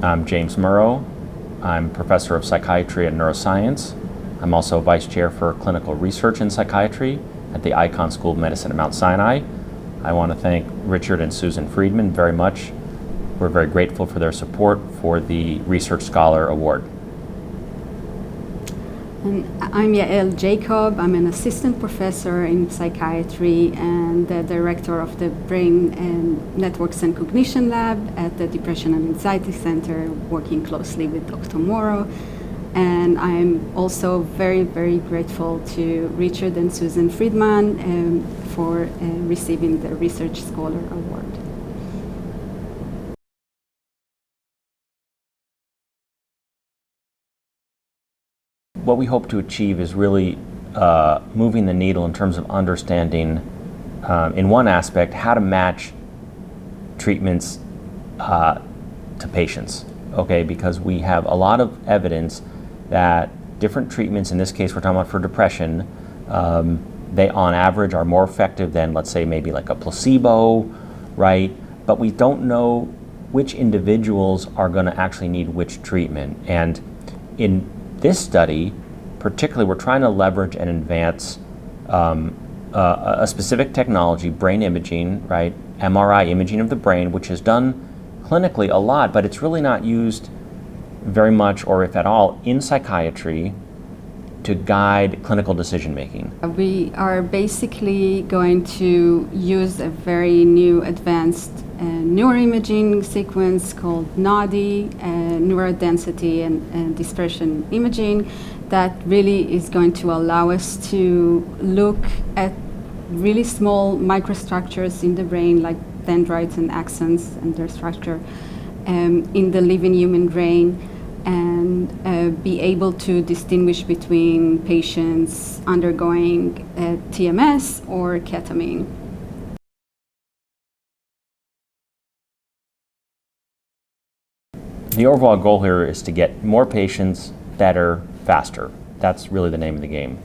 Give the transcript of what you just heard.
I'm James Murrough. I'm professor of psychiatry and neuroscience. I'm also vice chair for clinical research in psychiatry at the Icahn School of Medicine at Mount Sinai. I want to thank Richard and Susan Friedman very much. We're very grateful for their support for the Research Scholar Award. And I'm Yael Jacob. I'm an assistant professor in psychiatry and the director of the Brain and Networks and Cognition Lab at the Depression and Anxiety Center, working closely with Dr. Murrough. And I'm also very, very grateful to Richard and Susan Friedman for receiving the Research Scholar Award. What we hope to achieve is really moving the needle in terms of understanding, in one aspect, how to match treatments to patients, okay? Because we have a lot of evidence that different treatments, in this case we're talking about for depression, they on average are more effective than, let's say, maybe like a placebo, right? But we don't know which individuals are going to actually need which treatment. And in this study, particularly, we're trying to leverage and advance a specific technology, brain imaging, right? MRI imaging of the brain, which is done clinically a lot, but it's really not used very much, or if at all, in psychiatry to guide clinical decision making. We are basically going to use a very new advanced neuroimaging sequence called NODDI, neurodensity and dispersion imaging, that really is going to allow us to look at really small microstructures in the brain, like dendrites and axons and their structure in the living human brain, and be able to distinguish between patients undergoing TMS or ketamine. The overall goal here is to get more patients better, faster. That's really the name of the game.